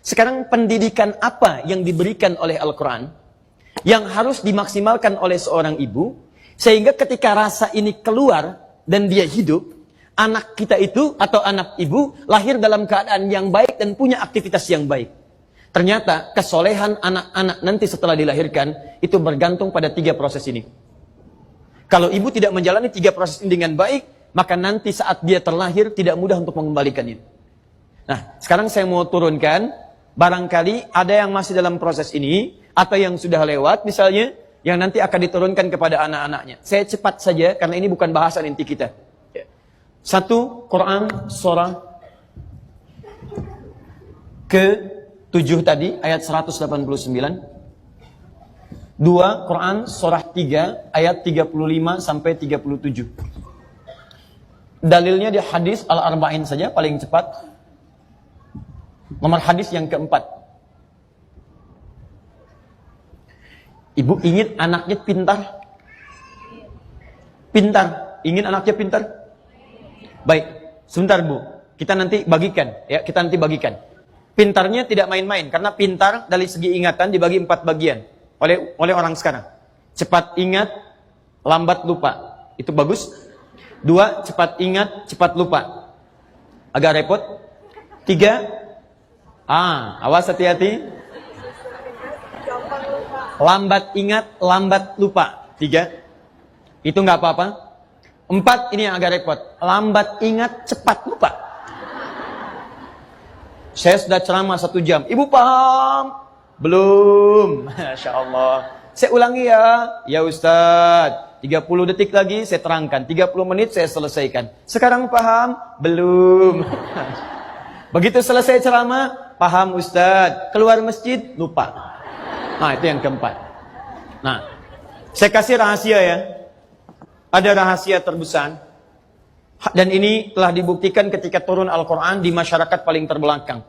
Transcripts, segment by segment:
Sekarang pendidikan apa yang diberikan oleh Al-Quran yang harus dimaksimalkan oleh seorang ibu, sehingga ketika rasa ini keluar dan dia hidup, anak kita itu atau anak ibu lahir dalam keadaan yang baik dan punya aktivitas yang baik. Ternyata kesolehan anak-anak nanti setelah dilahirkan itu bergantung pada 3 proses ini. Kalau ibu tidak menjalani 3 proses ini dengan baik, maka nanti saat dia terlahir tidak mudah untuk mengembalikannya. Nah, sekarang saya mau turunkan, barangkali ada yang masih dalam proses ini, atau yang sudah lewat misalnya, yang nanti akan diturunkan kepada anak-anaknya. Saya cepat saja, karena ini bukan bahasan inti kita. 1, Quran surah ke-7 tadi, ayat 189. 2, Quran surah 3, ayat 35 sampai 37. Dalilnya di hadis Al-Arba'in saja, paling cepat. Nomor hadis yang keempat. Ibu ingin anaknya pintar? Pintar. Ingin anaknya pintar? Baik. Sebentar Bu. Kita nanti bagikan. Ya, kita nanti bagikan. Pintarnya tidak main-main. Karena pintar dari segi ingatan dibagi 4 bagian. Oleh orang sekarang. Cepat ingat, lambat lupa. Itu bagus. 2, cepat ingat, cepat lupa. Agak repot. 3, awas hati-hati. Lambat ingat, lambat lupa. 3, itu nggak apa-apa. 4, ini yang agak repot. Lambat ingat, cepat lupa. Saya sudah ceramah 1 jam. Ibu paham? Belum. Masya Allah. Saya ulangi ya. Ya Ustadz. 30 detik lagi saya terangkan. 30 menit saya selesaikan. Sekarang paham? Belum. Begitu selesai ceramah, paham Ustadz. Keluar masjid, lupa. Nah, itu yang keempat. Nah, saya kasih rahasia ya. Ada rahasia terbesar. Dan ini telah dibuktikan ketika turun Al-Quran di masyarakat paling terbelakang.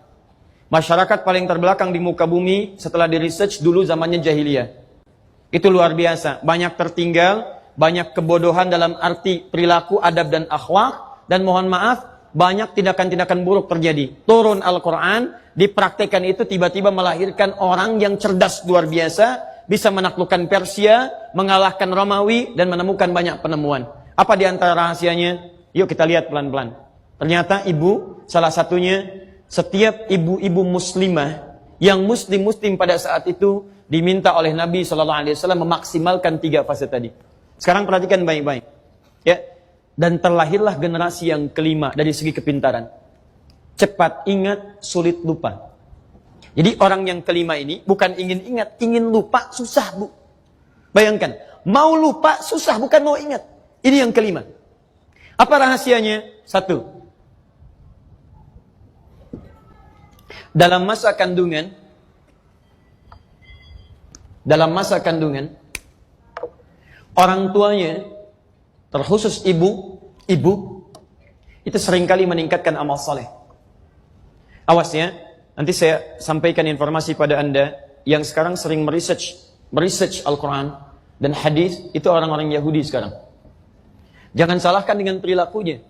Masyarakat paling terbelakang di muka bumi setelah di research dulu zamannya jahiliyah. Itu luar biasa. Banyak tertinggal, banyak kebodohan dalam arti perilaku, adab dan akhlak. Dan mohon maaf, banyak tindakan-tindakan buruk terjadi. Turun Al-Quran, dipraktekkan itu tiba-tiba melahirkan orang yang cerdas luar biasa, bisa menaklukkan Persia, mengalahkan Romawi, dan menemukan banyak penemuan. Apa di antara rahasianya? Yuk kita lihat pelan-pelan. Ternyata ibu, salah satunya, setiap ibu-ibu muslimah yang muslim-muslim pada saat itu diminta oleh Nabi SAW memaksimalkan 3 fase tadi. Sekarang perhatikan baik-baik. Ya. Dan terlahirlah generasi yang kelima dari segi kepintaran. Cepat ingat, sulit lupa. Jadi orang yang kelima ini bukan ingin ingat, ingin lupa susah Bu. Bayangkan, mau lupa susah, bukan mau ingat. Ini yang kelima. Apa rahasianya? 1. Dalam masa kandungan, orang tuanya, terkhusus ibu, itu seringkali meningkatkan amal saleh. Awas ya, nanti saya sampaikan informasi pada Anda yang sekarang sering meresearch Al-Quran dan hadis, itu orang-orang Yahudi sekarang. Jangan salahkan dengan perilakunya.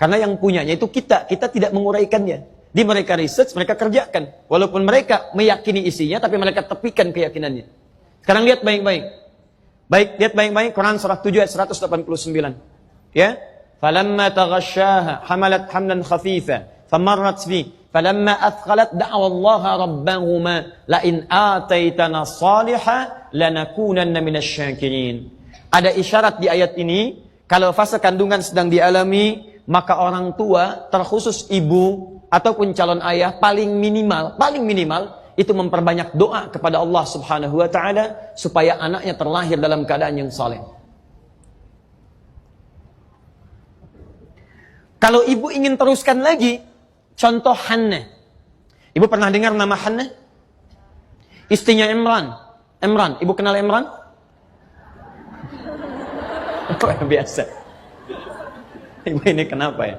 Karena yang punyanya itu kita tidak menguraikannya. Di mereka research, mereka kerjakan. Walaupun mereka meyakini isinya, tapi mereka tepikan keyakinannya. Sekarang lihat baik-baik. Lihat baik-baik Quran surah 7 ayat 189. Ya. Falamma taghasyaha hamalat hamlan khafifa famarrat bi falamma athqalat da'wa Allah rabbahuma la in ataitana salihah lanakunanna minasyakirin. Ada isyarat di ayat ini, kalau fase kandungan sedang dialami, maka orang tua, terkhusus ibu ataupun calon ayah, paling minimal itu memperbanyak doa kepada Allah Subhanahu wa taala supaya anaknya terlahir dalam keadaan yang saleh. Kalau ibu ingin teruskan lagi, contoh Hannah. Ibu pernah dengar nama Hannah? Istrinya Imran. Ibu kenal Imran? Biasa. Ibu ini kenapa ya?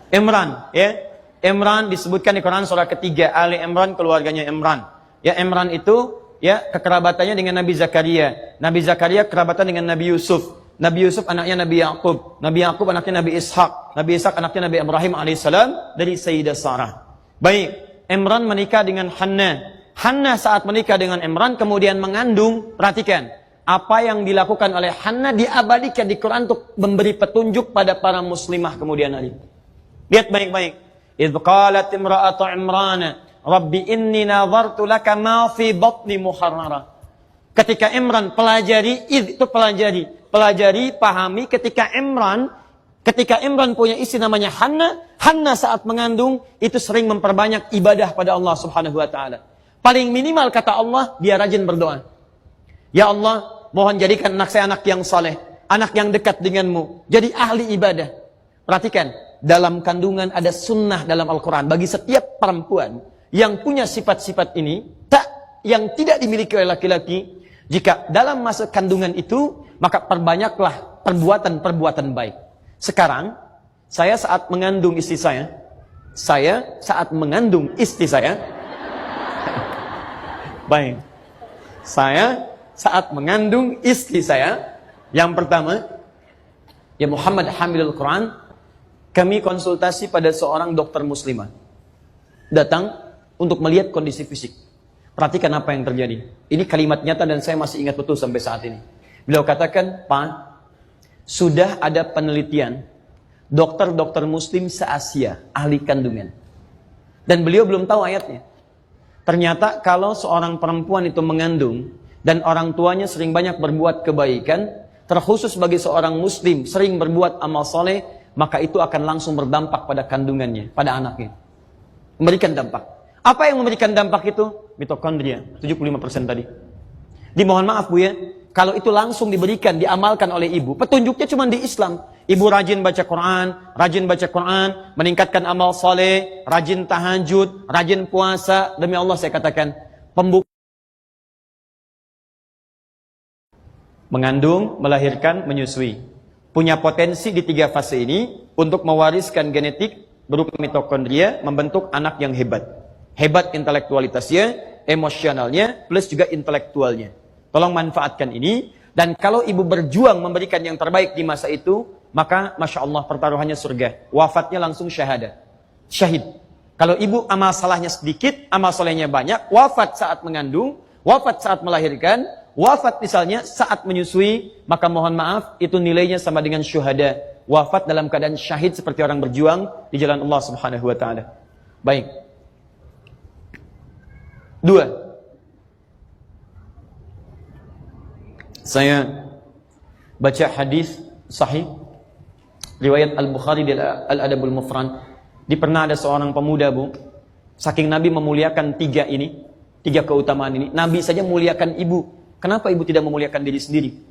Imran, ya. Imran disebutkan di Quran surah ketiga, Ali Imran, keluarganya Imran. Ya, Imran itu ya kekerabatannya dengan Nabi Zakaria. Nabi Zakaria kerabatan dengan Nabi Yusuf. Nabi Yusuf anaknya Nabi Yaqub. Nabi Yaqub anaknya Nabi Ishaq. Nabi Ishaq anaknya Nabi Ibrahim alaihissalam dari Sayyidah Sarah. Baik, Imran menikah dengan Hannah. Hannah saat menikah dengan Imran kemudian mengandung, perhatikan, apa yang dilakukan oleh Hannah diabadikan di Quran untuk memberi petunjuk pada para muslimah kemudian hari. Lihat baik-baik. Idh qalat imra'atu Imran, Rabbi inni nadhartu laka ma fi batni muharrara. Ketika Imran pelajari, itu pelajari, pahami ketika Imran punya istri namanya Hannah saat mengandung itu sering memperbanyak ibadah pada Allah Subhanahu wa taala. Paling minimal kata Allah, dia rajin berdoa. Ya Allah, mohon jadikan anak saya anak yang saleh, anak yang dekat denganmu, jadi ahli ibadah. Perhatikan, dalam kandungan ada sunnah dalam Al-Quran bagi setiap perempuan yang punya sifat-sifat ini, yang tidak dimiliki oleh laki-laki. Jika dalam masa kandungan itu, maka perbanyaklah perbuatan-perbuatan baik. Sekarang, saya saat mengandung istri saya, baik, saya saat mengandung istri saya, yang pertama, ya Muhammad Hamilul Quran, kami konsultasi pada seorang dokter muslimah. Datang untuk melihat kondisi fisik. Perhatikan apa yang terjadi. Ini kalimat nyata dan saya masih ingat betul sampai saat ini. Beliau katakan, Pak, sudah ada penelitian dokter-dokter muslim se-Asia, ahli kandungan. Dan beliau belum tahu ayatnya. Ternyata kalau seorang perempuan itu mengandung dan orang tuanya sering banyak berbuat kebaikan, terkhusus bagi seorang muslim sering berbuat amal soleh, maka itu akan langsung berdampak pada kandungannya, pada anaknya. Memberikan dampak. Apa yang memberikan dampak itu? Mitokondria, 75% tadi. Dimohon maaf Bu ya, kalau itu langsung diberikan, diamalkan oleh ibu, petunjuknya cuma di Islam. Ibu rajin baca Quran, meningkatkan amal soleh, rajin tahajud, rajin puasa. Demi Allah saya katakan, mengandung, melahirkan, menyusui. Punya potensi di 3 fase ini untuk mewariskan genetik berupa mitokondria, membentuk anak yang hebat. Hebat intelektualitasnya, emosionalnya, plus juga intelektualnya. Tolong manfaatkan ini. Dan kalau ibu berjuang memberikan yang terbaik di masa itu, maka Masya Allah pertaruhannya surga. Wafatnya langsung syahid. Kalau ibu amal salahnya sedikit, amal solehnya banyak, wafat saat mengandung, wafat saat melahirkan, wafat misalnya saat menyusui, maka mohon maaf, itu nilainya sama dengan syuhada. Wafat dalam keadaan syahid seperti orang berjuang di jalan Allah Subhanahu wa taala. Baik. 2. Saya baca hadis sahih riwayat Al-Bukhari di Al-Adabul Mufrad. Pernah ada seorang pemuda, Bu, saking Nabi memuliakan 3 keutamaan ini, Nabi saja muliakan ibu. Kenapa ibu tidak memuliakan diri sendiri?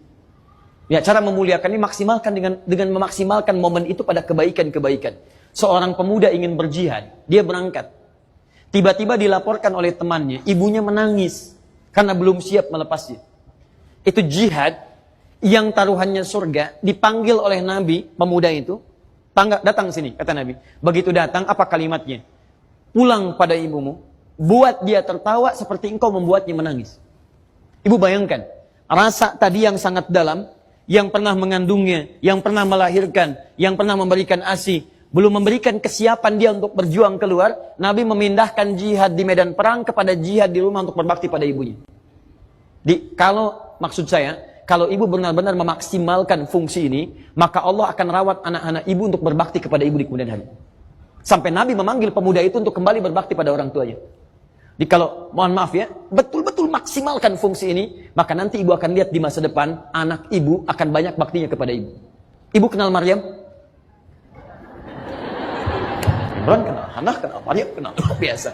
Ya, cara memuliakan ini maksimalkan dengan memaksimalkan momen itu pada kebaikan-kebaikan. Seorang pemuda ingin berjihad, dia berangkat. Tiba-tiba dilaporkan oleh temannya, ibunya menangis karena belum siap melepasnya. Itu jihad yang taruhannya surga, dipanggil oleh Nabi, pemuda itu, datang sini, kata Nabi. Begitu datang, apa kalimatnya? Pulang pada ibumu, buat dia tertawa seperti engkau membuatnya menangis. Ibu bayangkan, rasa tadi yang sangat dalam, yang pernah mengandungnya, yang pernah melahirkan, yang pernah memberikan ASI, belum memberikan kesiapan dia untuk berjuang keluar, Nabi memindahkan jihad di medan perang kepada jihad di rumah untuk berbakti pada ibunya. Maksud saya, kalau ibu benar-benar memaksimalkan fungsi ini, maka Allah akan rawat anak-anak ibu untuk berbakti kepada ibu di kemudian hari. Sampai Nabi memanggil pemuda itu untuk kembali berbakti pada orang tuanya. Kalau, mohon maaf ya, betul-betul maksimalkan fungsi ini, maka nanti ibu akan lihat di masa depan, anak ibu akan banyak baktinya kepada ibu. Ibu kenal Maryam? Imran kenal, Hannah kenal, Maryam kenal, luar biasa.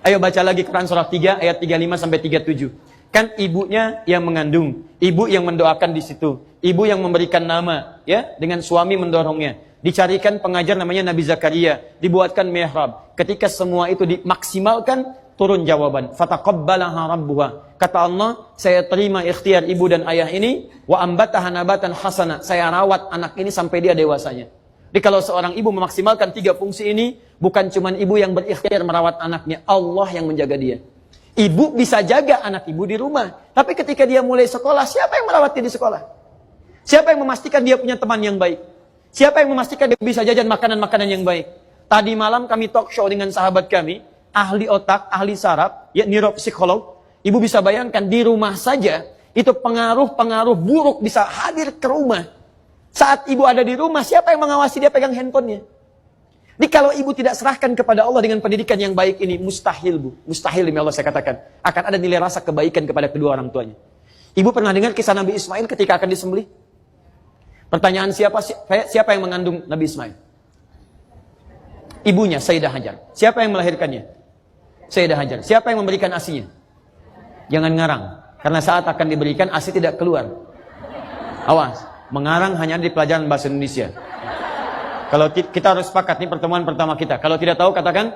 Ayo baca lagi Quran surah 3 ayat 35 sampai 37. Kan ibunya yang mengandung, ibu yang mendoakan di situ, ibu yang memberikan nama, ya, dengan suami mendorongnya. Dicarikan pengajar namanya Nabi Zakaria, dibuatkan mihrab. Ketika semua itu dimaksimalkan, turun jawaban. Fataqabbalaha rabbuha. Kata Allah, saya terima ikhtiar ibu dan ayah ini, wa ambataha nabatan hasana. Saya rawat anak ini sampai dia dewasanya. Jadi kalau seorang ibu memaksimalkan 3 fungsi ini, bukan cuma ibu yang berikhtiar merawat anaknya, Allah yang menjaga dia. Ibu bisa jaga anak ibu di rumah, tapi ketika dia mulai sekolah, siapa yang merawat dia di sekolah? Siapa yang memastikan dia punya teman yang baik? Siapa yang memastikan dia bisa jajan makanan-makanan yang baik? Tadi malam kami talk show dengan sahabat kami, ahli otak, ahli saraf, ya neuropsikolog. Ibu bisa bayangkan di rumah saja, itu pengaruh-pengaruh buruk bisa hadir ke rumah. Saat ibu ada di rumah, siapa yang mengawasi dia pegang handphonenya? Jadi kalau ibu tidak serahkan kepada Allah dengan pendidikan yang baik ini, mustahil Bu. Mustahil demi Allah saya katakan. Akan ada nilai rasa kebaikan kepada kedua orang tuanya. Ibu pernah dengar kisah Nabi Ismail ketika akan disembelih? Pertanyaan siapa yang mengandung Nabi Ismail? Ibunya, Sayyidah Hajar. Siapa yang melahirkannya? Sayyidah Hajar. Siapa yang memberikan asinya? Jangan ngarang. Karena saat akan diberikan, asi tidak keluar. Awas. Mengarang hanya di pelajaran bahasa Indonesia. Kalau kita harus sepakat, ini pertemuan pertama kita. Kalau tidak tahu, katakan.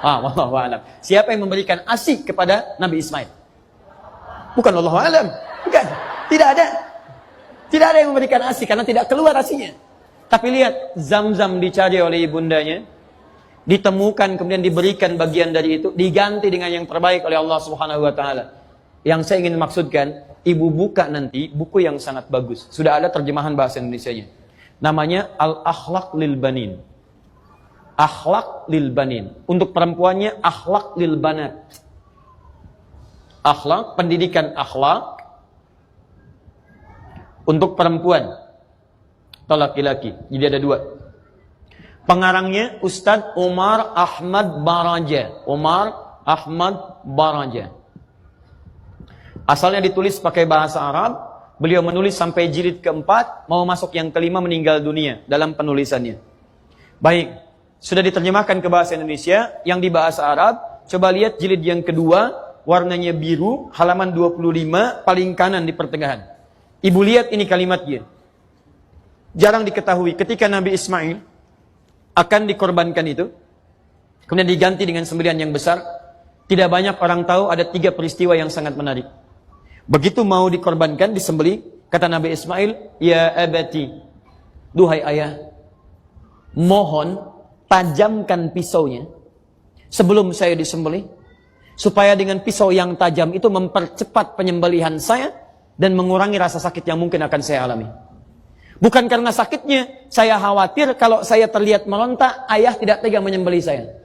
Wallahu a'lam. Siapa yang memberikan asi kepada Nabi Ismail? Bukan wallahu a'lam. Bukan. Tidak ada. Tidak ada yang memberikan asi karena tidak keluar asinya. Tapi lihat, Zam-Zam dicari oleh ibundanya, ditemukan kemudian diberikan bagian dari itu, diganti dengan yang terbaik oleh Allah Subhanahu wa taala. Yang saya ingin maksudkan, ibu buka nanti buku yang sangat bagus. Sudah ada terjemahan bahasa Indonesianya. Namanya Al-Akhlaq lil Banin. Akhlak lil Banin. Untuk perempuannya Akhlaq lil Banat. Akhlak, pendidikan akhlak untuk perempuan atau laki-laki. Jadi ada dua. Pengarangnya Ustadz Umar Ahmad Baraja. Umar Ahmad Baraja. Asalnya ditulis pakai bahasa Arab. Beliau menulis sampai jilid keempat, mau masuk yang kelima meninggal dunia dalam penulisannya. Baik, sudah diterjemahkan ke bahasa Indonesia, yang di bahasa Arab, coba lihat jilid yang kedua, warnanya biru, halaman 25, paling kanan di pertengahan. Ibu lihat ini kalimatnya. Jarang diketahui, ketika Nabi Ismail akan dikorbankan itu, kemudian diganti dengan sembelihan yang besar, tidak banyak orang tahu ada 3 peristiwa yang sangat menarik. Begitu mau dikorbankan, disembelih, kata Nabi Ismail, ya abati, duhai ayah, mohon tajamkan pisaunya sebelum saya disembelih, supaya dengan pisau yang tajam itu mempercepat penyembelihan saya dan mengurangi rasa sakit yang mungkin akan saya alami. Bukan karena sakitnya, saya khawatir kalau saya terlihat meronta, ayah tidak tega menyembelih saya.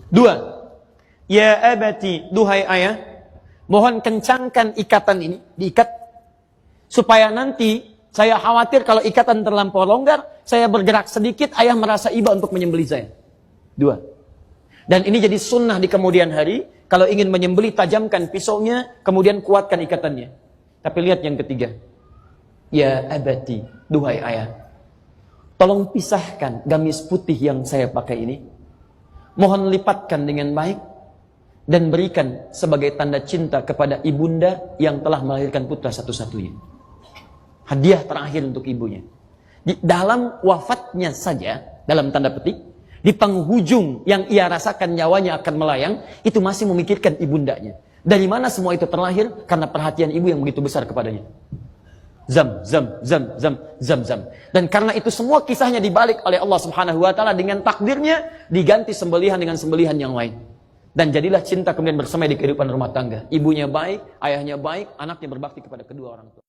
2, ya abati, duhai ayah, mohon kencangkan ikatan ini, diikat, supaya nanti saya khawatir kalau ikatan terlampau longgar, saya bergerak sedikit, ayah merasa iba untuk menyembelih saya. 2. Dan ini jadi sunnah di kemudian hari, kalau ingin menyembelih, tajamkan pisaunya, kemudian kuatkan ikatannya. Tapi lihat yang ketiga. Ya abati, duhai ayah, tolong pisahkan gamis putih yang saya pakai ini. Mohon lipatkan dengan baik, dan berikan sebagai tanda cinta kepada ibunda yang telah melahirkan putra satu-satunya. Hadiah terakhir untuk ibunya. Di dalam wafatnya saja, dalam tanda petik, di penghujung yang ia rasakan nyawanya akan melayang, itu masih memikirkan ibundanya. Dari mana semua itu terlahir? Karena perhatian ibu yang begitu besar kepadanya. Zam, zam, zam, zam, zam, zam. Dan karena itu semua kisahnya dibalik oleh Allah Subhanahu wa taala dengan takdirnya diganti sembelihan dengan sembelihan yang lain. Dan jadilah cinta kemudian bersemai di kehidupan rumah tangga. Ibunya baik, ayahnya baik, anaknya berbakti kepada kedua orang tua.